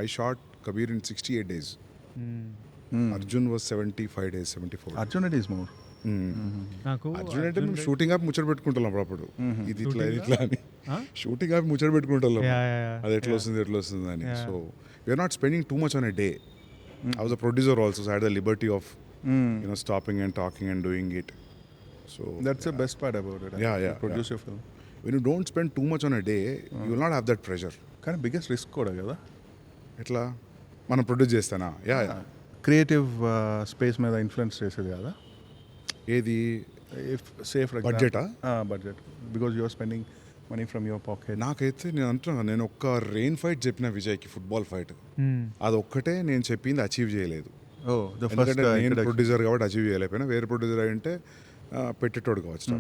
I shot Kabir in 68 days. Arjun was 75 days, 74. Arjun it is more. నాకు అర్జున్ అంటే మేము shooting ఆపి ముచ్చట పెట్టుకుంటాం అప్పుడు. ఇది ఇట్లా అని షూటింగ్ ఆపి ముచ్చట పెట్టుకుంటాం, అది ఎట్లా వస్తుంది అని. So we are not spending too much on a day. I was a producer also, so I had the liberty of stopping and talking and doing it. So that's the best part about it. Produce your film. When you don't spend too much on a day you will not have that pressure. కానీ biggest risk కూడా కదా. ఎట్లా మనం produce చేస్తానా? Creative space మీద influence చేసేది కదా. ఏది? సేఫ్ బడ్జెటా? Budget, because you are spending money from your pocket. నాకైతే నేను అంటున్నా, నేను ఒక్క రెయిన్ ఫైట్ చెప్పిన విజయ్కి, ఫుట్బాల్ ఫైట్, అది ఒక్కటే నేను చెప్పింది అచీవ్ చేయలేదు. ఎందుకంటే నేను ప్రొడ్యూసర్ కాబట్టి అచీవ్ చేయలేకపోయినా, వేరే ప్రొడ్యూసర్ అంటే పెట్టేటోడు కావచ్చు.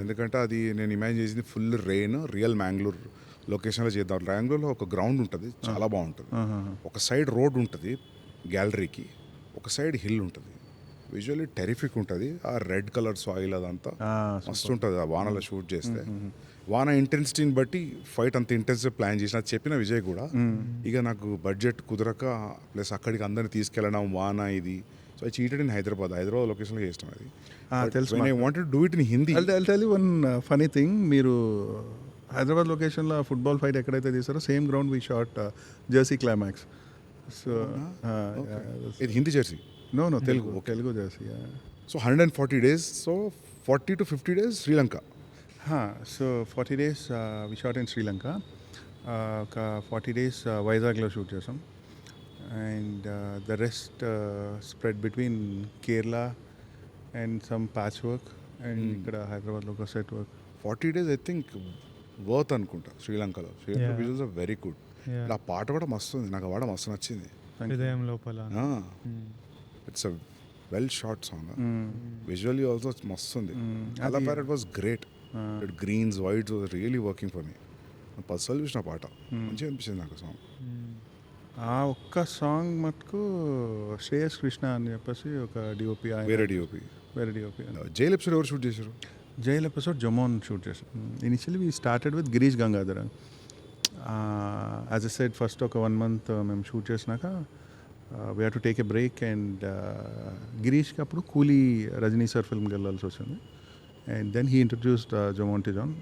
ఎందుకంటే అది నేను ఇమాజిన్ చేసింది ఫుల్ రెయిన్, రియల్ మ్యాంగ్లూర్ లొకేషన్లో చేద్దాం. మ్యాంగ్లూర్లో ఒక గ్రౌండ్ ఉంటుంది, చాలా బాగుంటుంది. ఒక సైడ్ రోడ్ ఉంటుంది గ్యాలరీకి, ఒక సైడ్ హిల్ ఉంటుంది. విజువల్లీ టెరిఫిక్ ఉంటుంది. ఆ రెడ్ కలర్ సాయిల్ అదంతా మస్తు ఉంటుంది ఆ వానలో షూట్ చేస్తే. వాన ఇంటెన్సిటీని బట్టి ఫైట్ అంత ఇంటెన్సివ్ ప్లాన్ చేసిన, అది చెప్పిన విజయ్ కూడా. ఇక నాకు బడ్జెట్ కుదరక, ప్లస్ అక్కడికి అందరిని తీసుకెళ్ళడం, వాన ఇది, so I cheated in Hyderabad లొకేషన్లో చేస్తాం అది. తెలుసు I wanted do it in Hindi. I'll tell you one funny thing. మీరు హైదరాబాద్ లొకేషన్లో ఫుట్బాల్ ఫైట్ ఎక్కడైతే తీసారో same ground we shot Jersey climax. So ఇది Hindi Jersey. No Telugu Jersey. So 140 days, so 40 to 50 days Sri Lanka. So 40 days we shot in Sri Lanka. ఒక 40 days వైజాగ్లో shoot చేసాం. And the rest spread between Kerala and some patch work and ఇక్కడ హైదరాబాద్లో ఒక set work. 40 days I think worth అనుకుంటా శ్రీలంకలో. Sri Lanka Yeah. Visuals are very good. Yeah. ఆ పాట కూడా మస్తు ఉంది, నాకు ఆ పాట మస్తు నచ్చింది. హృదయం లోపల. It's a well short song. Visually also మస్తు ఉంది. అలా అది- పాట it was great. Greens whites was really working for me. Personal చూసిన పాట మంచిగా అనిపించింది నాకు సాంగ్. ఆ ఒక్క సాంగ్ మటుకు శ్రేయస్ కృష్ణ అని చెప్పేసి ఒక డిఓపి, వేరే డిఓపి. వేరే డిఓపి. జైల్ ఎపిసోడ్ ఎవరు షూట్ చేశారు? జైల్ ఎపిసోడ్ జమోన్ షూట్ చేసాం. Initially we started with Girish Gangadhar. As a said first ఒక 1 month మేము షూట్ చేసినాక we have to take a break. And గిరీష్కి అప్పుడు కూలీ రజనీ సార్ ఫిల్మ్కి వెళ్ళాల్సి వచ్చింది. And then he introduced Jomon to John.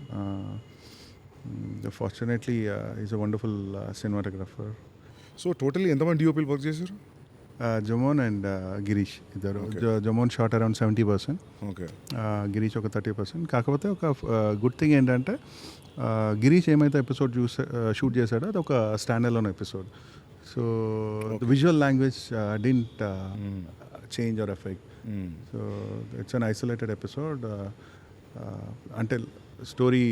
Fortunately is a wonderful cinematographer. So totally ఎంతమంది డిఓపీలు వర్క్ చేశారు? జమోన్ అండ్ గిరీష్ ఇద్దరు. Okay. జమోన్ shot around 70%, okay. Girish ఒక 30%. కాకపోతే ఒక గుడ్ థింగ్ ఏంటంటే గిరీష్ ఏమైతే ఎపిసోడ్ షూట్ చేశాడో అది ఒక standalone episode. So the visual language didn't change or effect. So it's an isolated episode. అంటే స్టోరీ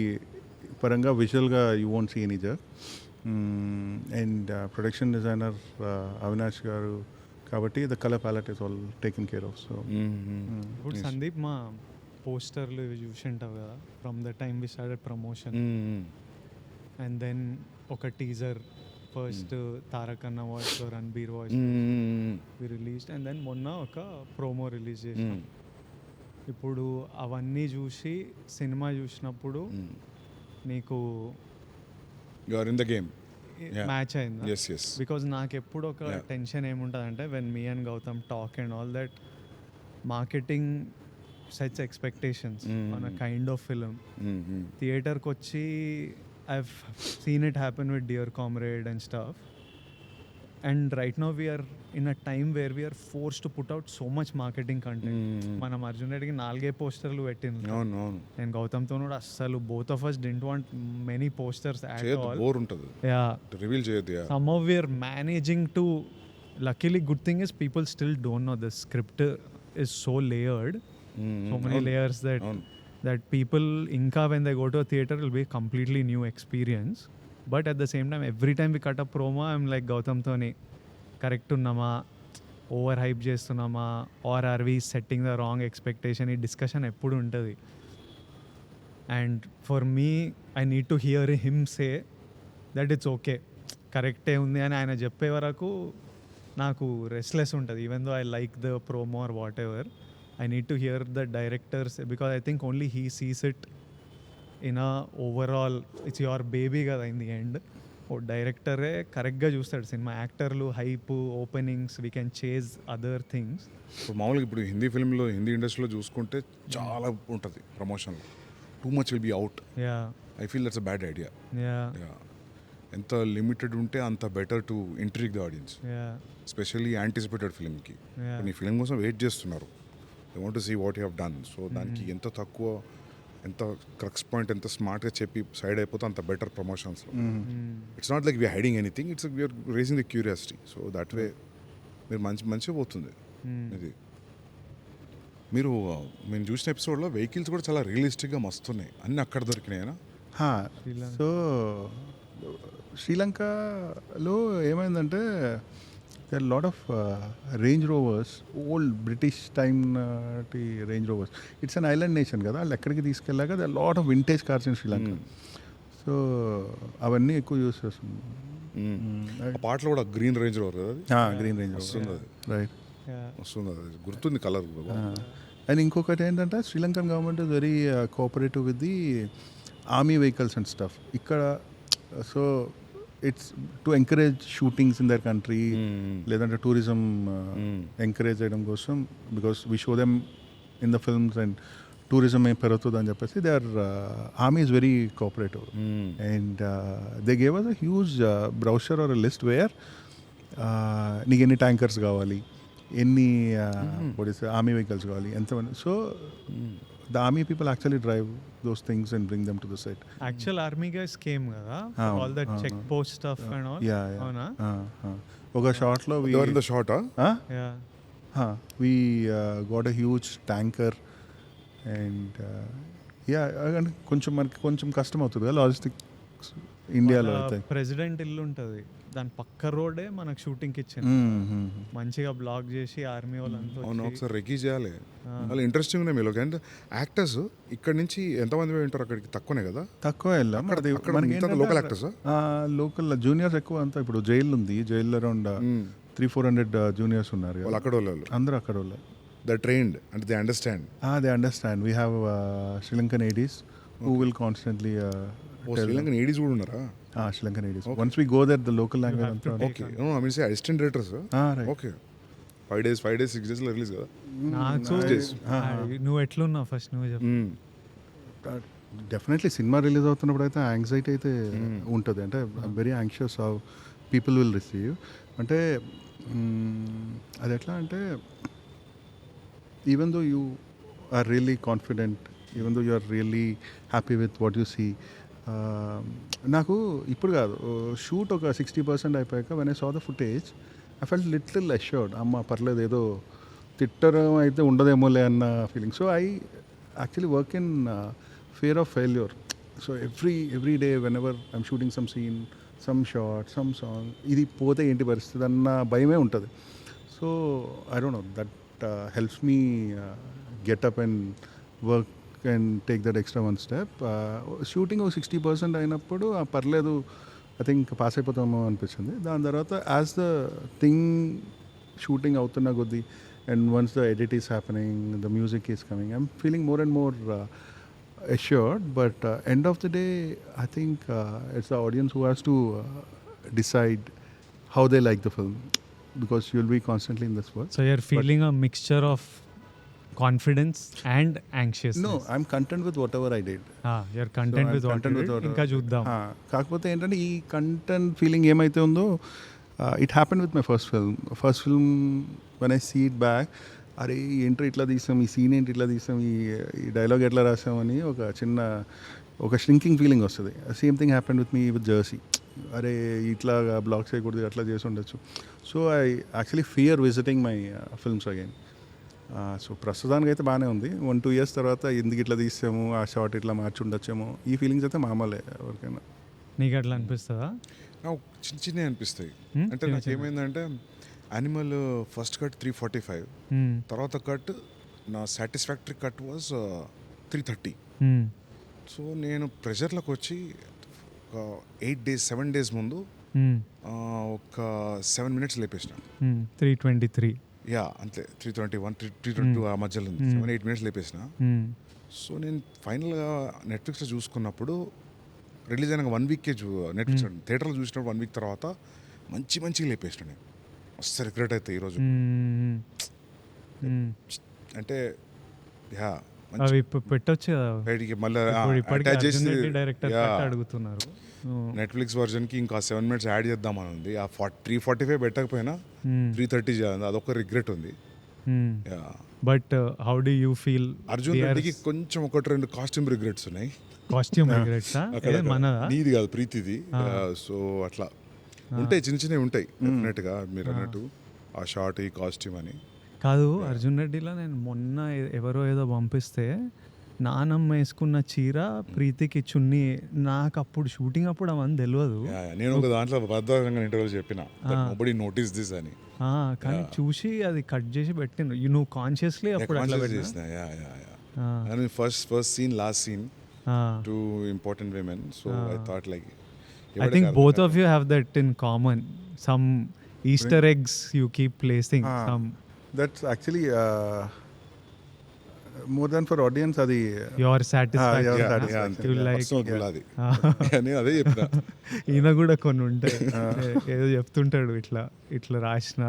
పరంగా విజువల్గా you won't see any jerk. And production designer Avinash garu కాబట్టి the colour palette is all taken care of. So ఇప్పుడు సందీప్ మా పోస్టర్లు ఇవి చూసి ఉంటావు కదా, from the time we started promotion and then ఒక teaser first Tarak anna voice Ranbir voice we released and then మొన్న ఒక ప్రోమో రిలీజ్ చేసాం. ఇప్పుడు అవన్నీ చూసి సినిమా చూసినప్పుడు నీకు you are in the game. Match అయిందా? yes yes బికాజ్ నాకు ఎప్పుడు ఒక Yeah. టెన్షన్ ఏముంటుంది అంటే when me and Gautham talk and all that marketing sets expectations on a kind of film. థియేటర్కి వచ్చి I seen it happen with Dear Comrade and stuff. And right now we are in a time where we are forced to put out so much marketing content. మనం అర్జున్ రెడ్డికి 4 పోస్టర్లు పెట్టింది. అవును అవును నేను గౌతమ్తో కూడా అస్సలు both of us didn't want many posters at చేయొద్దు, ఆల్. బోర్ ఉంటుంది, యా, రివీల్ చేయొద్దు. somehow we are managing to, luckily good thing is people still don't know the script is so layered, so many layers that people inka when they go to a theater will be a completely new experience. But at the same time every time we cut a promo I'm like Gautam toni correct unnama, over hype చేస్తున్నామా, or are we setting the wrong expectation? ఈ discussion ఎప్పుడు ఉంటుంది. And for me I need to hear him say that it's okay, కరెక్టే ఉంది అని ఆయన చెప్పే వరకు నాకు రెస్ట్లెస్ ఉంటుంది. Even though I like the promo or whatever, I need to hear the directors because I think only he sees it in a overall. It's your baby కదా in the end. ఓ డైరెక్టరే కరెక్ట్గా చూస్తాడు సినిమా. యాక్టర్లు hype, openings, we can chase other things. ఇప్పుడు మామూలుగా ఇప్పుడు హిందీ ఫిల్మ్లో, హిందీ ఇండస్ట్రీలో చూసుకుంటే చాలా ఉంటుంది ప్రమోషన్లో. Too much will be out. Yeah, I feel that's a bad idea. Yeah, ఎంత లిమిటెడ్ ఉంటే అంత better to intrigue the audience, yeah, especially anticipated ఫిల్మ్కి. Yeah. నీ ఫిల్మ్ కోసం వెయిట్ చేస్తున్నారు, they want to see what you have done. So దానికి ఎంత తక్కువ, ఎంత క్రక్స్ పాయింట్ ఎంత స్మార్ట్గా చెప్పి సైడ్ అయిపోతే అంత బెటర్ ప్రమోషన్స్లో. It's not like we are hiding anything, it's we are raising the curiosity. So that way మీరు మంచిగా పోతుంది ఇది. మీరు మేము చూసిన ఎపిసోడ్లో వెహికల్స్ కూడా చాలా రియలిస్టిక్గా మస్తున్నాయి, అన్నీ అక్కడ దొరికినాయనా? సో శ్రీలంకలో ఏమైందంటే there are a lot of Range Rovers, old British time Range Rovers. It's an island nation కదా, వాళ్ళు ఎక్కడికి తీసుకెళ్ళాక there are a lot of vintage cars in Sri Lanka. So అవన్నీ ఎక్కువ యూస్ చేస్తుంది. పాటలో కూడా గ్రీన్ రేంజ్ రోవర్ కదా, green range వస్తుంది అది, రైట్ వస్తుంది అది, గుర్తుంది కలర్. అండ్ ఇంకొకటి ఏంటంటే Sri Lankan government is very cooperative with the army vehicles and stuff ఇక్కడ. So it's to encourage shootings in their country, లేదంటే టూరిజం ఎంకరేజ్ చేయడం కోసం, because we show them in the films and tourism ఏం పెరుగుతుంది అని చెప్పేసి they are army is very cooperative and they gave us a huge brochure or list where నీకు ఎన్ని tankers కావాలి, ఎన్ని ఆర్మీ వెహికల్స్ కావాలి, ఎంతమంది. So the army people actually drive those things and bring them to the set. Actual army guys came కదా, all that check post stuff and all. Yeah. అవునా? ఒక shot లో They were in the shot, huh? Yeah. We got a huge tanker and and కొంచెం మనకి కొంచెం కష్టం అవుతుంది కదా లాజిస్టిక్స్ ఇండియాలో అయితే. ప్రెసిడెంట్ ఇల్లు ఉంటుంది, దాని పక్క రోడే మనకు షూటింగ్ కి ఇచ్చింది. మంచిగా బ్లాక్ చేసి ఆర్మీ వాళ్ళంతా అవును, ఒకసారి రెక్కీ చేయాలి. వాళ్ళు ఇంట్రెస్టింగ్ ఉన్నాయి మీలో. అండ్ యాక్టర్స్ ఇక్కడ నుంచి ఎంతమంది ఉంటారు అక్కడికి? తక్కువనే కదా? తక్కువ వెళ్ళాం. లోకల్ యాక్టర్స్, లోకల్ జూనియర్స్ ఎక్కువ అంతా. ఇప్పుడు జైలు ఉంది, జైల్లో అరౌండ్ 300-400 జూనియర్స్ ఉన్నారు. వాళ్ళు అక్కడ వాళ్ళు అందరూ అక్కడ వాళ్ళు. They trained and they understand. They understand. We have Sri Lankan ADs who will constantly Sri Lankan ADs కూడా ఉన్నారా? Sri Lankan ADs. Once we go there, the local language. Okay. No, I mean say assistant directors. Right. Okay. 5 days, 6 days లో release కదా? నువ్వు ఎట్లున్నావు first నువ్వు చెప్పు. Definitely cinema release అవుతున్నప్పుడు అయితే యాంగ్జైటీ అయితే ఉంటుంది. అంటే I'm very anxious how people will receive. అంటే అది ఎట్లా అంటే even though you are really confident, even though you are really happy with what you see. నాకు ఇప్పుడు కాదు, షూట్ ఒక 60% అయిపోయాక when I saw the footage I felt little assured. అమ్మ పర్లేదు, ఏదో తిట్టడం అయితే ఉండదేమోలే అన్న feeling. So I actually work in fear of failure. So every day whenever I'm shooting some scene, some shot, some song, ఇది పోతే ఏంటి పరిస్థితి అన్న భయమే ఉంటుంది. So I don't know, that helps me get up and work and take that extra one step. Shooting ఒక 60% అయినప్పుడు పర్లేదు, ఐ థింక్ పాస్ అయిపోతామో అనిపించింది. దాని తర్వాత యాజ్ ద థింగ్ షూటింగ్ అవుతున్న కొద్దీ and once the edit is happening, the music is coming, I'm feeling more and more assured. But end of the day, I think it's the audience who has to decide how they like the film, because you'll be constantly in this world. So you're feeling a mixture of confidence and anxiousness. No, I'm content with whatever I did. You're content with what you did. ఇంకా చూద్దాం. కాకపోతే ఏంటంటే ఈ content feeling ఏమైతే ఉందో, it happened with my first film. When I see it back, అరే ఈ entry ఇట్లా తీసాం, ఈ సీన్ ఏంటి ఇట్లా తీసాం, ఈ డైలాగ్ ఎట్లా రాసామని ఒక షింకింగ్ ఫీలింగ్ వస్తుంది. Same thing happened with me with Jersey. అరే ఇట్లా బ్లాక్ చేయకూడదు, అట్లా చేసి ఉండొచ్చు. So I actually fear visiting my films again. So ప్రస్తుతానికి అయితే బాగానే ఉంది. 1-2 years తర్వాత ఎందుకు ఇట్లా తీసాము, ఆ షార్ట్ ఇట్లా మార్చి ఉండొచ్చేమో, ఈ ఫీలింగ్స్ అయితే మామూలే ఎవరికైనా. నీకు అట్లా అనిపిస్తుందా? నాకు చిన్న అనిపిస్తాయి. అంటే నాకు ఏమైందంటే, యానిమల్ ఫస్ట్ కట్ 345, తర్వాత కట్ నా సాటిస్ఫాక్టరీ కట్ వాజ్ 330. సో నేను ప్రెషర్లోకి వచ్చి ఒక 7 days ముందు ఒక 7 minutes లేపేసిన. 323 అంతే, 321, 322 ఆ మధ్యలో 7-8 minutes లేపేసిన. సో నేను ఫైనల్గా నెట్ఫ్లిక్స్లో చూసుకున్నప్పుడు రిలీజ్ అయిన 1 week నెట్ఫ్లిక్స్ థియేటర్లో చూసినప్పుడు 1 week తర్వాత మంచిగా లేపేసిన. నేను మస్తు రిగ్రెట్ అయితే ఈరోజు. అంటే అవి పెట్టొచ్చు మళ్ళీ డైరెక్టర్ అడుగుతున్నారు. నెట్ఫ్లిక్స్ వర్జన్కి ఇంకా 7 minutes యాడ్ చేద్దామని ఉంది. ఆ 345 పెట్టకపోయినా 330 చేయాలి, అదొక రిగ్రెట్ ఉంది. But how do you feel? Arjun రెడ్డికి కొంచెం 1-2 కాస్ట్యూమ్ రిగ్రెట్స్ ఉన్నాయి. కాస్ట్యూమ్ రిగ్రెట్స్ నీది కాదు, ప్రీతిది. సో అట్లా ఉంటాయి, చిన్నవి ఉంటాయి డెఫినెట్గా. మీరు అన్నట్టు ఆ షార్ట్, ఈ కాస్ట్యూమ్ అని కాదు. అర్జున్ రెడ్డిలో నేను మొన్న ఎవరో ఏదో పంపిస్తే నానమ్మ వేసుకున్న చీర, ప్రీతికి చున్నీ, నాకు అప్పుడు షూటింగ్ అప్పుడు అవన్నీ తెలియదు. నేను ఒక దాంట్లో భద్రంగా ఇంటర్వ్యూలో చెప్పిన నోబడీ నోటీస్ దిస్ అని. కానీ చూసి అది కట్ చేసి పెట్టిన. నువ్వు కాన్షియస్లీ అప్పుడు అట్లా చేసిన. First scene, last scene, 2 important women. So I thought like I think both of you have that in common. Some Easter eggs you keep placing. Some that's actually more than for audience అది your your satisfaction satisfaction. You like- personal గుల్ అది అని అదే చెప్పిన. ఈయన కూడా కొన్ని ఉంటాయి ఏదో చెప్తుంటాడు ఇట్లా ఇట్లా రాసిన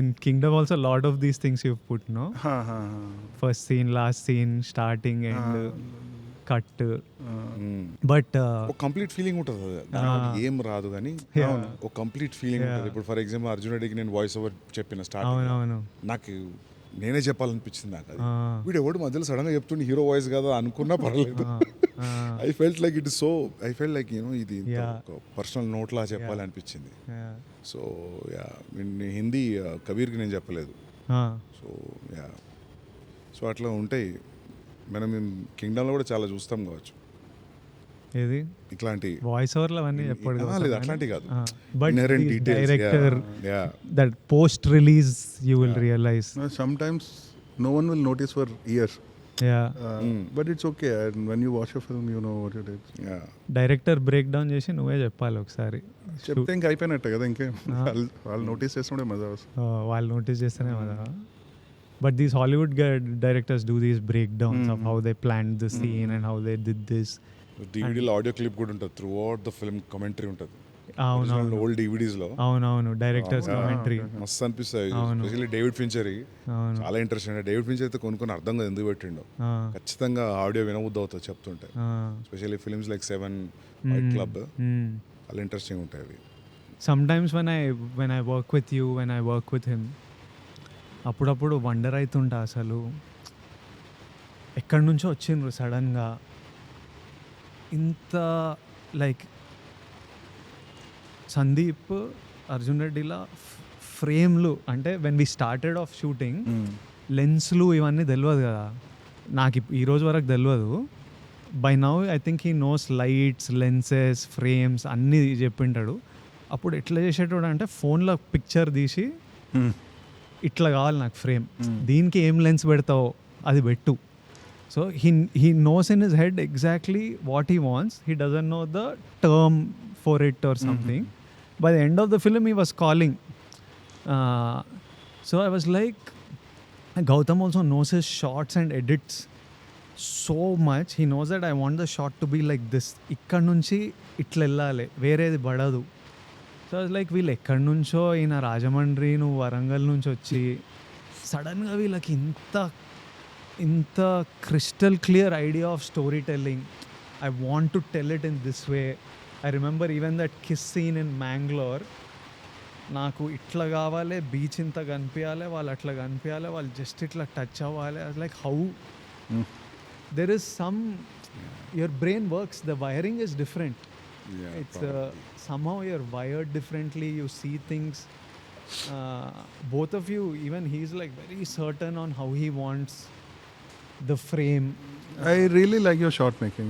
in Kingdom also lot of these things you put no first scene last scene starting and cut but ఒక కంప్లీట్ ఫీలింగ్ ఉంటుంది అది. దాంట్లో ఏం రాదు కానీ ఒక కంప్లీట్ ఫీలింగ్ ఉంటుంది. ఇప్పుడు ఫర్ ఎగ్జాంపుల్ అర్జున్ రెడ్డికి నేను వాయిస్ ఓవర్ చెప్పిన స్టార్టింగ్, అవునవును నాకు నేనే చెప్పాలనిపించింది నాకు అది. వీడు ఎవడు మధ్యలో సడన్ గా చెప్తుండే హీరో వాయిస్ కదా అనుకున్నా పర్లేదు. I felt like it is so I felt like you know ఇది పర్సనల్ నోట్ లా చెప్పాలనిపించింది. సో యా హిందీ కబీర్కి నేను చెప్పలేదు. సో యా సో అట్లా ఉంటాయి. మనం కింగ్డమ్లో కూడా చాలా చూస్తాం కావచ్చు ఏది ఇట్లాంటి వాయిస్ ఓవర్లు అవన్నీ చెప్పాడు లేదు అట్లాంటి కాదు. But Inherent details, director yeah. That post release you will realise sometimes no one will notice for years. Yeah But it's okay. And when you watch a film, you know what it is. Yeah. Director break down చేసి నువ్వే చెప్పాలి ఒకసారి. చెప్తే ఇంకా అయిపోయినట్టే కదా, ఇంకే వాళ్ళు నోటీస్ చేస్తుండే మజా వస్తుంది. వాళ్ళు నోటీస్ చేస్తేనే కదా. But these Hollywood directors do these breakdowns of how they plan the scene and how they did this. డివిడీలో ఆడియో క్లిప్ కూడా ఉంటుంది. Throughout the film commentary ఉంటుంది. అవునవును ఓల్డ్ డివిడీస్ లో అవునవును డైరెక్టర్స్ కమెంటరీ మస్తు అనిపిస్తాయి. ఎస్పెషల్లీ డేవిడ్ ఫించర్ అవును చాలా ఇంట్రెస్టింగ్. డేవిడ్ ఫించర్ అయితే కొన్ని అర్థం కాదు ఎందుకు పెట్టిండో. ఖచ్చితంగా ఆడియో వినబుద్ధి అవుతుంది చెప్తుంటే. Especially films like 7 fight club చాలా ఇంట్రెస్టింగ్ ఉంటాయి అవి. Sometimes when I work with you when I work with him అప్పుడప్పుడు వండర్ అవుతుంటా అసలు ఎక్కడి నుంచో వచ్చిండ్రు సడన్గా ఇంత లైక్ సందీప్ అర్జున్ రెడ్డిలా ఫ్రేమ్లు అంటే when we started off shooting లెన్స్లు ఇవన్నీ తెలియదు కదా నాకు ఈ రోజు వరకు తెలియదు. By now I think he knows lights lenses frames అన్నీ చెప్పింటాడు. అప్పుడు ఎట్లా చేసేటోడు అంటే ఫోన్లో పిక్చర్ తీసి ఇట్లా కావాలి నాకు ఫ్రేమ్, దీనికి ఏం లెన్స్ పెడతావో అది పెట్టు. So he knows in his head exactly what he wants. He doesn't know the term for it or something. By the end of the film, he was calling. So I was like, Gowtam also knows his shots and edits so much. He knows that I want the shot to be like this. ఇక్కడ నుంచి ఇట్లా వెళ్ళాలి, వేరేది పడదు. So I was like, వీళ్ళు ఎక్కడి నుంచో ఈయన రాజమండ్రి నువ్వు వరంగల్ నుంచి వచ్చి సడన్గా వీళ్ళకి ఇంత crystal clear idea of storytelling. I want to tell it in this way. I remember even that kiss scene in Mangalore. నాకు ఇట్లా కావాలి, బీచ్ ఇంత కనిపించాలి, వాళ్ళు అట్లా కనిపించాలి, వాళ్ళు జస్ట్ ఇట్లా టచ్ అవ్వాలి. I was like, how there is some your brain works, the wiring is different. It's somehow you're wired differently, you see things. Both of you, even he's like very certain on how he wants the frame. I really like your shot making.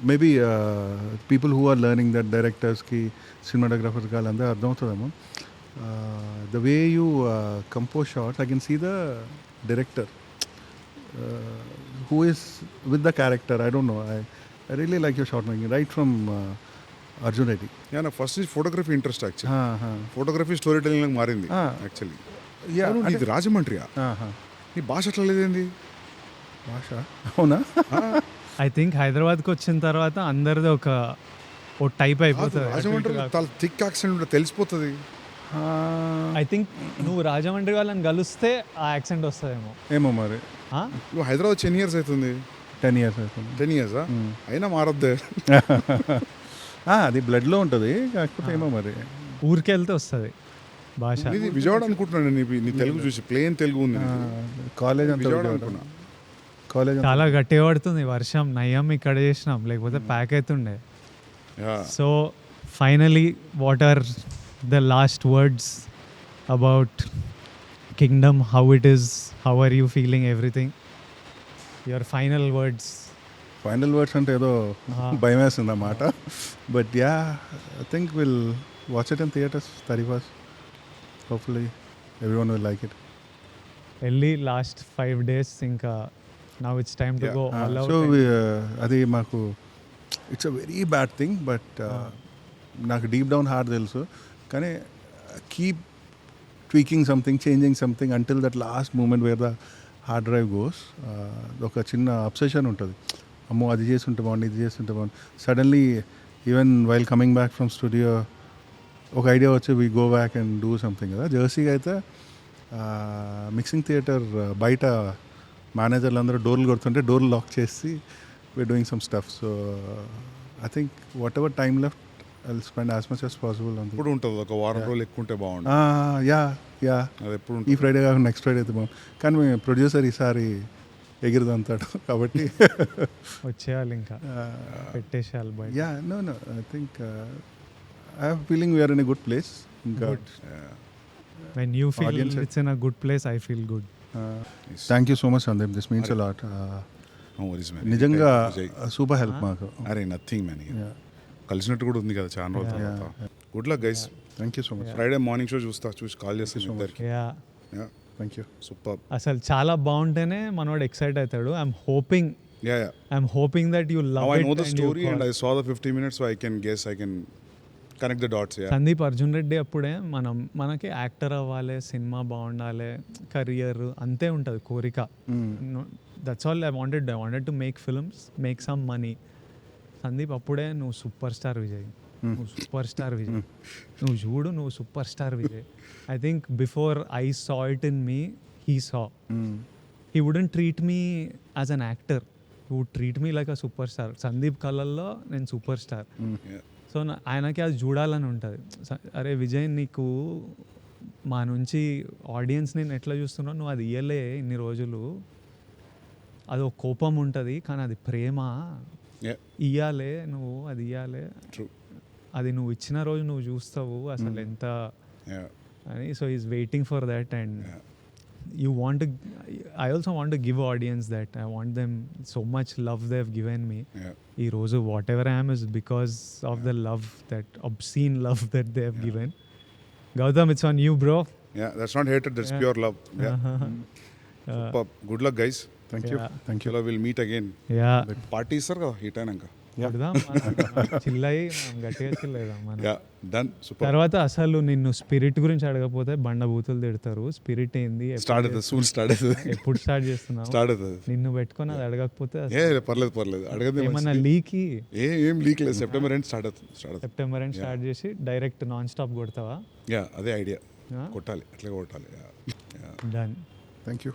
Maybe people who are learning that directors ki cinematographers ka landa ardham avutademo. The way you compose shots, I can see the director who is with the character. I don't know. I really like your shot making right from Arjun Reddy. Yeah, నాకు first నుంచి photography interest actually. Photography story telling మారింది actually. ఇది రాజమండ్రియా? నీ భాష అట్లా లేదేంది భాష? అవునా? I think హైదరాబాద్కి వచ్చిన తర్వాత అందరిది ఓ టైప్ అయిపోతుంది. రాజమండ్రి చాలా థిక్ యాక్సెంట్ ఉంటుంది, తెలిసిపోతుంది. ఐ థింక్ నువ్వు రాజమండ్రి వాళ్ళని కలిస్తే ఆ యాక్సెంట్ వస్తుందేమో. ఏమో మరి. నువ్వు హైదరాబాద్ 10 years అవుతుంది. 10 years అవుతుంది. 10 years అయినా మారద్దే. అది బ్లడ్లో ఉంటుంది, కాకపోతే ఏమో మరి ఊరికి వెళ్తే వస్తుంది భాష. ఇది విజయవాడ అనుకుంటున్నాను. నీ తెలుగు చూసి ప్లేన్ తెలుగు ఉంది. కాలేజ్ విజయవాడ అనుకున్నా. కాలేజ్ చాలా గట్టిగా పడుతుంది వర్షం. నయ్యం ఇక్కడ చేసినాం, లేకపోతే ప్యాక్ అవుతుండే. So finally what are the last words about Kingdom? How it is, how are you feeling everything? Your final words. Final words అంటే ఏదో భయం వేస్తుంది అన్నమాట. But yeah, I think will watch it in theatres 31st. Hopefully everyone will like it. వెళ్ళి last 5 days ఇంకా now it's time to go all out. So అది మాకు it's a very bad thing, but నాకు deep down heart తెలుసు. కానీ keep tweaking something, changing something until that last moment where the hard drive goes. ఒక చిన్న obsession ఉంటుంది, అమ్మో అది చేస్తుంటే బాగుంది, ఇది చేస్తుంటే బాగుంది. Suddenly even while coming back from studio ఒక ఐడియా వచ్చి we go back and do something కదా. జెర్సీగా అయితే మిక్సింగ్ థియేటర్ బయట మేనేజర్లు అందరూ డోర్లు కొడుతుంటే డోర్లు లాక్ చేసి we are doing some stuff. So I think whatever time left I will spend as much as possible on. ఎప్పుడు ఉంటుంది ఒక వారం రోజులు ఎక్కువ ఉంటే బాగుంటుంది. యా అది ఎప్పుడు ఈ ఫ్రైడే కాకుండా నెక్స్ట్ ఫ్రైడే అయితే బాగుంది. కానీ మీ ప్రొడ్యూసర్ ఈసారి ఎగిరిదంతాడు కాబట్టి వచ్చేయాలి ఇంకా పెట్టేసేయాలి బయట. Yeah no I think I have feeling we are in a good place. ఇంకా when you feel it's in a good place, I feel good. Thank you so much Sandeep, this means a lot. No worries, man. నిజంగా super help మాకు. అరే nothing man, కలిసినట్టు కూడా ఉంది కదా చాలా రోజుల తర్వాత. Good luck guys. Thank you so much. Friday morning show చూసి కాల్ చేస్తాను ఇద్దరికి. Thank you. సూపర్. అసలు చాలా బాగుంటేనే మనోడు ఎక్సైట్ అవుతాడు. I'm hoping that you love I it. know the story and I saw the 50 minutes, so I can connect the dots. Sandeep Arjun Reddy అప్పుడే మనకి యాక్టర్ అవ్వాలి, సినిమా బాగుండాలి, కెరియర్ అంతే ఉంటుంది కోరిక. That's all I wanted to make films, make some money. Sandeep అప్పుడే నువ్వు super star Vijay, నువ్వు సూపర్ స్టార్ విజయ్, నువ్వు చూడు నువ్వు super star Vijay. I think before I saw it in me, he saw. He wouldn't treat me as an actor, he would treat me like a super star. Sandeep కళ్ళల్లో నేను super star. So ఆయనకి అది చూడాలని ఉంటుంది. అరే విజయ్, నీకు మా నుంచి ఆడియన్స్ నేను ఎట్లా చూస్తున్నావు, నువ్వు అది ఇయ్యలే ఇన్ని రోజులు, అది ఒక కోపం ఉంటుంది కానీ అది ప్రేమ, ఇయ్యాలే నువ్వు, అది ఇయ్యాలే, అది నువ్వు ఇచ్చిన రోజు నువ్వు చూస్తావు అసలు ఎంత అని. So is waiting for that. And you want to, I also want to give audience that. I want them so much love they have given me. Ee roju whatever I am is because of the love, that obscene love that they have given. Gowtam, it's on you, bro. Yeah, that's not hatred, that's pure love. Super. Good luck guys. Thank you. We'll meet again. Party sir కదా heat అయినాక చిల్లయి గట్టిగా చిల్లేదా మన. Done. Super. తర్వాత అసలు నిన్ను spirit గురించి అడగకపోతే బండబూతులు తిడతారు. స్పిరిట్ ఏంది, ఎప్పుడు స్టార్ట్ చేస్తున్నావు, నిన్ను పెట్టుకొని అది అడగకపోతే పర్లేదు అడగదు. ఏమన్నా లీకి ఏం లీక్ లేదు. సెప్టెంబర్ ఎండ్ స్టార్ట్ చేసి డైరెక్ట్ నాన్ స్టాప్ కొడతావా? అదే ఐడియా, కొట్టాలి, అట్లా కొట్టాలి. డన్. Thank you.